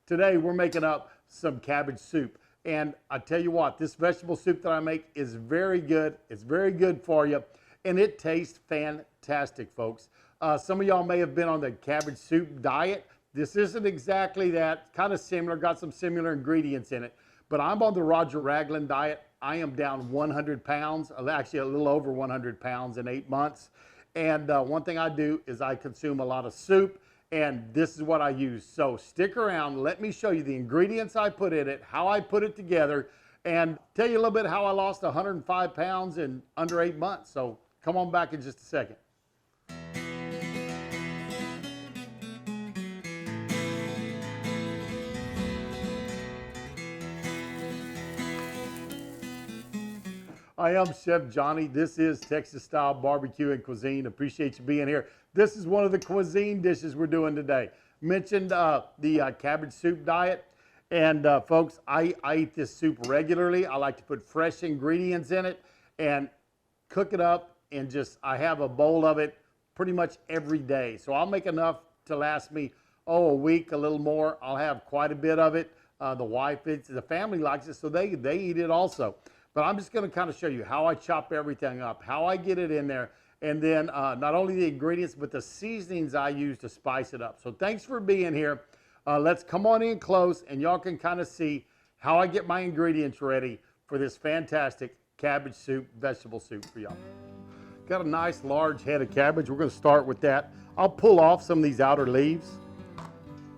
Today we're making up some cabbage soup. And I tell you what, this vegetable soup that I make is very good. It's very good for you. And it tastes fantastic, folks. Some of y'all may have been on the cabbage soup diet. This isn't exactly that. Kind of similar, got some similar ingredients in it. But I'm on the Raglin diet. I am down 100 pounds, actually a little over 100 pounds in 8 months. And one thing I do is I consume a lot of soup, and this is what I use. So stick around, let me show you the ingredients I put in it, how I put it together, and tell you a little bit how I lost 105 pounds in under 8 months. So come on back in just a second. I am Chef Johnny. This is Texas Style Barbecue and Cuisine. Appreciate you being here. This is one of the cuisine dishes we're doing today. Mentioned the cabbage soup diet. And folks, I eat this soup regularly. I like to put fresh ingredients in it and cook it up, and just, I have a bowl of it pretty much every day. So I'll make enough to last me, a week, a little more. I'll have quite a bit of it. The wife, the family likes it, so they eat it also. But I'm just going to kind of show you how I chop everything up, how I get it in there, and then not only the ingredients, but the seasonings I use to spice it up. So thanks for being here. Let's come on in close, and y'all can kind of see how I get my ingredients ready for this fantastic cabbage soup, vegetable soup for y'all. Got a nice large head of cabbage. We're going to start with that. I'll pull off some of these outer leaves.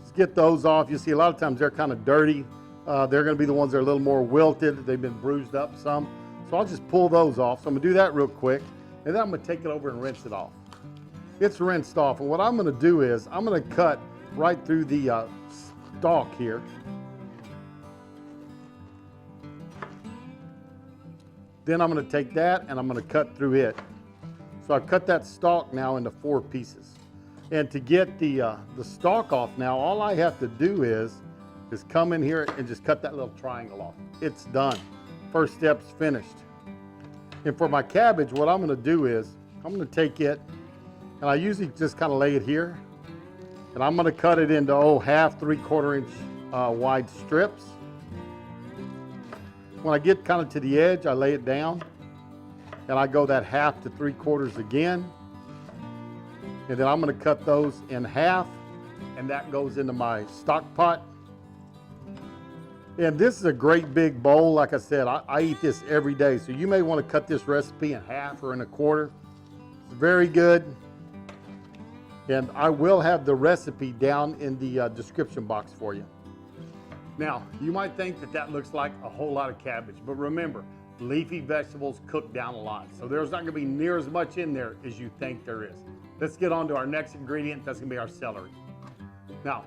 Just get those off. You see, a lot of times they're kind of dirty. They're going to be the ones that are a little more wilted. They've been bruised up some. So I'll just pull those off. So I'm going to do that real quick. And then I'm going to take it over and rinse it off. It's rinsed off. And what I'm going to do is I'm going to cut right through the stalk here. Then I'm going to take that and I'm going to cut through it. So I've cut that stalk now into 4 pieces. And to get the stalk off now, all I have to do is come in here and just cut that little triangle off. It's done. First step's finished. And for my cabbage, what I'm going to do is I'm going to take it, and I usually just kind of lay it here, and I'm going to cut it into half, 3/4 inch wide strips. When I get kind of to the edge, I lay it down, and I go that half to 3/4 again, and then I'm going to cut those in half, and that goes into my stock pot. And this is a great big bowl. Like I said, I eat this every day. So you may want to cut this recipe in half or in a quarter. It's very good. And I will have the recipe down in the description box for you. Now, you might think that that looks like a whole lot of cabbage. But remember, leafy vegetables cook down a lot. So there's not going to be near as much in there as you think there is. Let's get on to our next ingredient. That's going to be our celery. Now,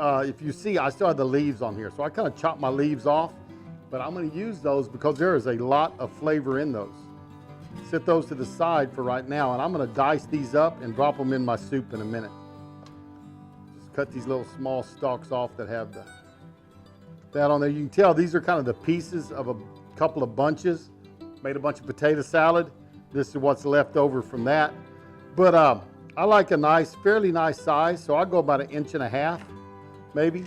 if you see, I still have the leaves on here, so I kind of chop my leaves off, but I'm going to use those because there is a lot of flavor in those. Set those to the side for right now, and I'm going to dice these up and drop them in my soup in a minute. Just cut these little small stalks off that have that on there. You can tell these are kind of the pieces of a couple of bunches. Made a bunch of potato salad. This is what's left over from that. But I like a nice, fairly nice size, so I'll go about 1.5 inches. Maybe.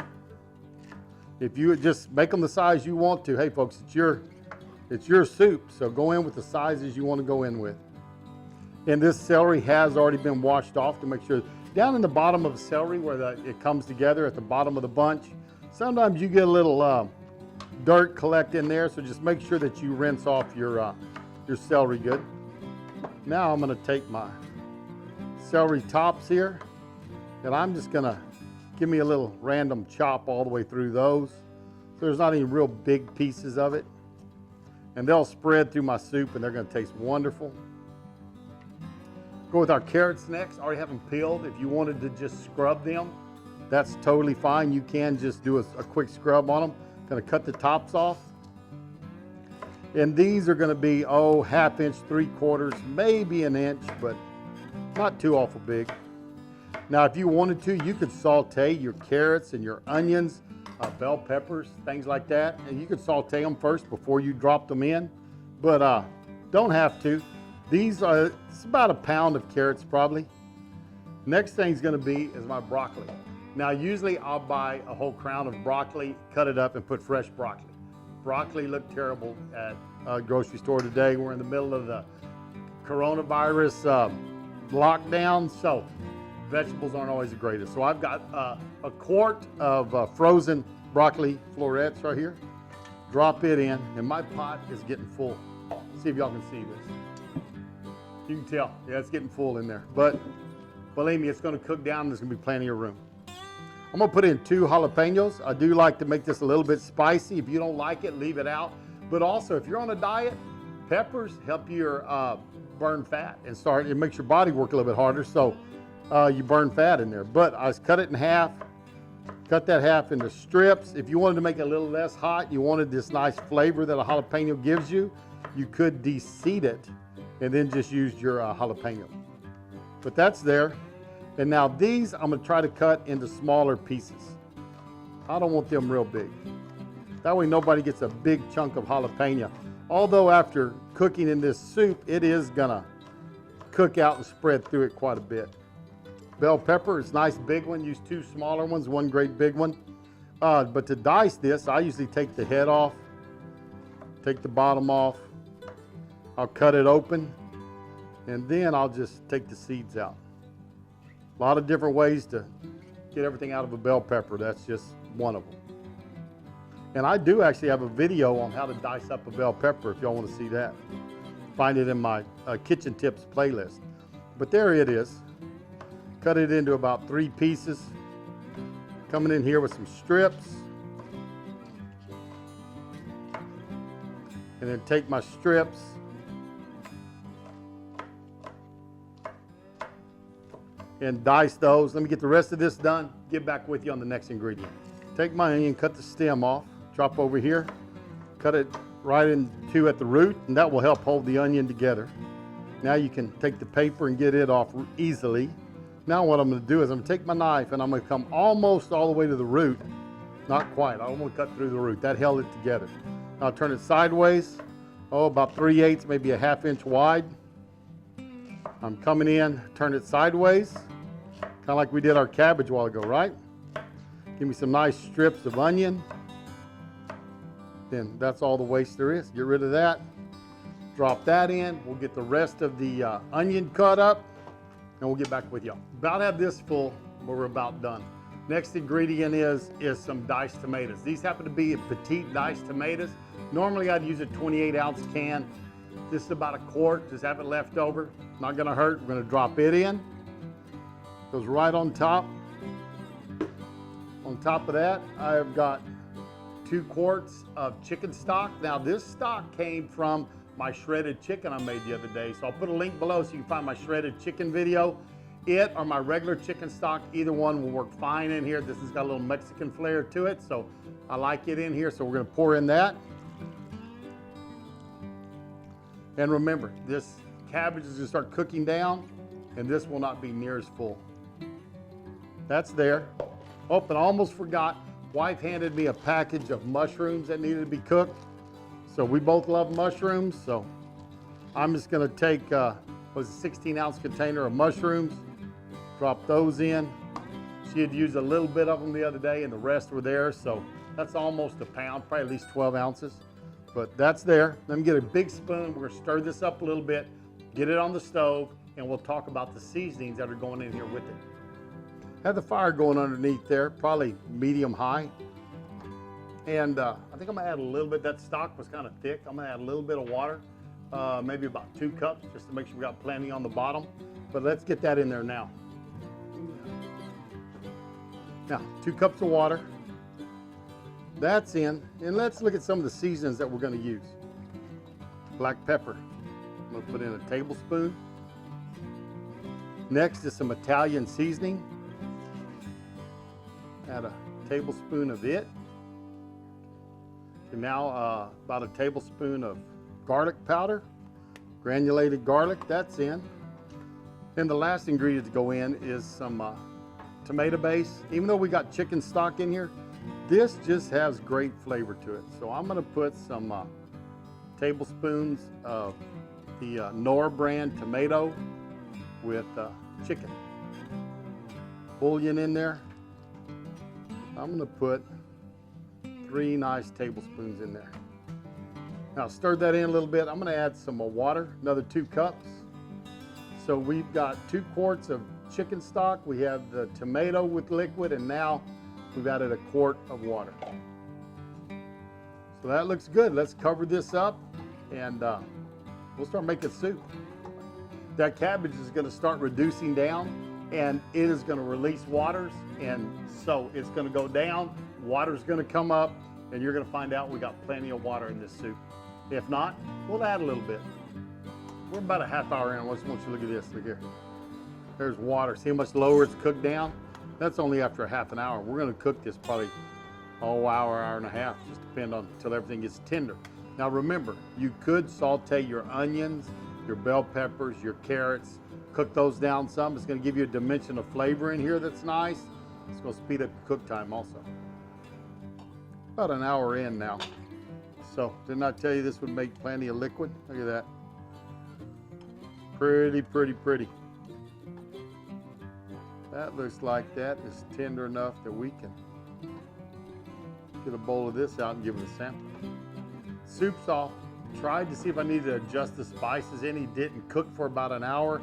If you just make them the size you want to, hey folks, it's your soup, so go in with the sizes you want to go in with. And this celery has already been washed off to make sure. Down in the bottom of the celery where it comes together at the bottom of the bunch, sometimes you get a little dirt collect in there, so just make sure that you rinse off your celery good. Now I'm going to take my celery tops here, and I'm just going to give me a little random chop all the way through those. So there's not any real big pieces of it. And they'll spread through my soup and they're going to taste wonderful. Go with our carrots next. I already have them peeled. If you wanted to just scrub them, that's totally fine. You can just do a quick scrub on them. Going to cut the tops off. And these are going to be, 1/2 inch, 3/4, maybe 1 inch, but not too awful big. Now, if you wanted to, you could saute your carrots and your onions, bell peppers, things like that. And you could saute them first before you drop them in, but don't have to. These are, it's about 1 pound of carrots probably. Next thing's gonna be is my broccoli. Now, usually I'll buy a whole crown of broccoli, cut it up, and put fresh broccoli. Broccoli looked terrible at a grocery store today. We're in the middle of the coronavirus lockdown, so vegetables aren't always the greatest. So I've got a quart of frozen broccoli florets right here. Drop it in, and my pot is getting full. See if y'all can see this. You can tell, yeah, it's getting full in there. But believe me, it's gonna cook down, and there's gonna be plenty of room. I'm gonna put in 2 jalapenos. I do like to make this a little bit spicy. If you don't like it, leave it out. But also, if you're on a diet, peppers help your burn fat and it makes your body work a little bit harder, so you burn fat in there. But I cut it in half, cut that half into strips. If you wanted to make it a little less hot, you wanted this nice flavor that a jalapeno gives you, you could de-seed it and then just use your jalapeno. But that's there. And now these, I'm gonna try to cut into smaller pieces. I don't want them real big. That way nobody gets a big chunk of jalapeno. Although after cooking in this soup, it is gonna cook out and spread through it quite a bit. Bell pepper is a nice big one. Use 2 smaller ones, 1 great big one. But to dice this, I usually take the head off, take the bottom off. I'll cut it open, and then I'll just take the seeds out. A lot of different ways to get everything out of a bell pepper. That's just one of them. And I do actually have a video on how to dice up a bell pepper if y'all want to see that. Find it in my kitchen tips playlist. But there it is. Cut it into about 3 pieces. Coming in here with some strips. And then take my strips and dice those. Let me get the rest of this done, get back with you on the next ingredient. Take my onion, cut the stem off, drop over here, cut it right in 2 at the root, and that will help hold the onion together. Now you can take the paper and get it off easily. Now what I'm gonna do is I'm gonna take my knife and I'm gonna come almost all the way to the root. Not quite, I don't wanna cut through the root. That held it together. Now I'll turn it sideways, about 3/8, maybe a 1/2 inch wide. I'm coming in, turn it sideways, kind of like we did our cabbage a while ago, right? Give me some nice strips of onion. Then that's all the waste there is. Get rid of that. Drop that in. We'll get the rest of the onion cut up, and we'll get back with y'all. About have this full, but we're about done. Next ingredient is some diced tomatoes. These happen to be petite diced tomatoes. Normally I'd use a 28-ounce can. This is about a quart, just have it left over. Not gonna hurt, we're gonna drop it in. Goes right on top. On top of that, I've got 2 quarts of chicken stock. Now this stock came from my shredded chicken I made the other day. So I'll put a link below so you can find my shredded chicken video. It or my regular chicken stock, either one will work fine in here. This has got a little Mexican flair to it, so I like it in here. So we're gonna pour in that. And remember, this cabbage is gonna start cooking down, and this will not be near as full. That's there. Oh, and I almost forgot, wife handed me a package of mushrooms that needed to be cooked. So we both love mushrooms, so I'm just gonna take, was a 16-ounce container of mushrooms, drop those in. She had used a little bit of them the other day, and the rest were there, so that's almost a pound, probably at least 12 ounces. But that's there. Let me get a big spoon. We're gonna stir this up a little bit, get it on the stove, and we'll talk about the seasonings that are going in here with it. Have the fire going underneath there, probably medium high. And I think I'm gonna add a little bit, that stock was kind of thick. I'm gonna add a little bit of water, maybe about 2 cups, just to make sure we got plenty on the bottom. But let's get that in there now. Now, 2 cups of water. That's in, and let's look at some of the seasonings that we're gonna use. Black pepper, I'm gonna put in a tablespoon. Next is some Italian seasoning. Add a tablespoon of it. And now about a tablespoon of garlic powder, granulated garlic, that's in. And the last ingredient to go in is some tomato base. Even though we got chicken stock in here, this just has great flavor to it. So I'm gonna put some tablespoons of the Knorr brand tomato with chicken. Bullion in there. I'm gonna put 3 nice tablespoons in there. Now stir that in a little bit. I'm gonna add some more water, another 2 cups. So we've got 2 quarts of chicken stock. We have the tomato with liquid, and now we've added a quart of water. So that looks good. Let's cover this up and we'll start making soup. That cabbage is gonna start reducing down and it is gonna release waters, and so it's gonna go down, water's gonna come up, and you're gonna find out we got plenty of water in this soup. If not, we'll add a little bit. We're about a half hour in. I just want you to look at this. Look here. There's water. See how much lower it's cooked down? That's only after a half an hour. We're going to cook this probably hour and a half, just depend on until everything gets tender. Now remember, you could saute your onions, your bell peppers, your carrots, cook those down some. It's going to give you a dimension of flavor in here that's nice. It's going to speed up your cook time also. About an hour in now. So didn't I tell you this would make plenty of liquid? Look at that. Pretty, pretty, pretty. That looks like that is tender enough that we can get a bowl of this out and give it a sample. Soup's off. Tried to see if I needed to adjust the spices any. Didn't. Cook for about an hour.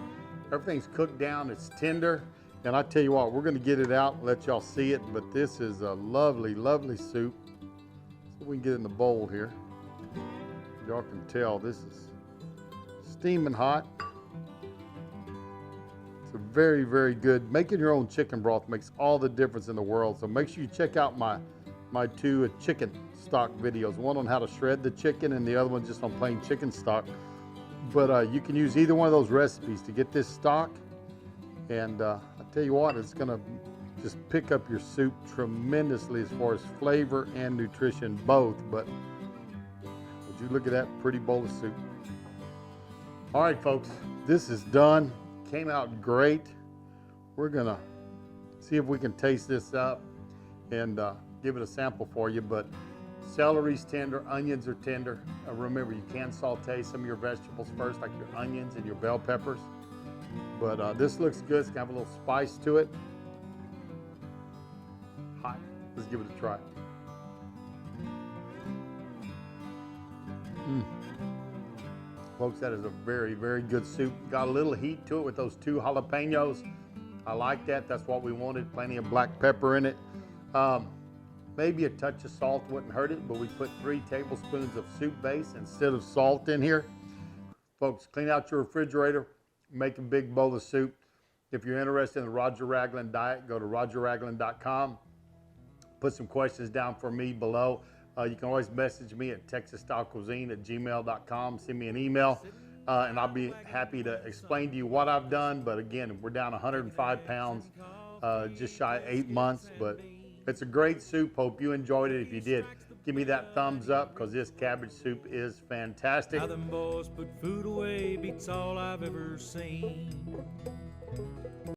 Everything's cooked down. It's tender. And I tell you what, we're going to get it out and let y'all see it. But this is a lovely, lovely soup. So we can get it in the bowl here. Y'all can tell this is steaming hot. It's a very, very good. Making your own chicken broth makes all the difference in the world. So make sure you check out my 2 chicken stock videos. One on how to shred the chicken and the other one just on plain chicken stock. But you can use either one of those recipes to get this stock. And I tell you what, it's gonna just pick up your soup tremendously as far as flavor and nutrition both. But would you look at that pretty bowl of soup? All right, folks, this is done. Came out great. We're gonna see if we can taste this up and give it a sample for you. But celery's tender, onions are tender. Remember, you can saute some of your vegetables first, like your onions and your bell peppers. But this looks good. It's gonna have a little spice to it. Hot. Let's give it a try. Folks, that is a very, very good soup. Got a little heat to it with those 2 jalapenos. I like that. That's what we wanted. Plenty of black pepper in it. Maybe a touch of salt wouldn't hurt it, but we put 3 tablespoons of soup base instead of salt in here. Folks, clean out your refrigerator. Make a big bowl of soup. If you're interested in the Roger Raglin diet, go to rogerraglin.com. Put some questions down for me below. You can always message me at texasstylecuisine@gmail.com. Send me an email, and I'll be happy to explain to you what I've done. But again, we're down 105 pounds, just shy of 8 months. But it's a great soup. Hope you enjoyed it. If you did, give me that thumbs up, because this cabbage soup is fantastic. How them boys put food away beats all I've ever seen.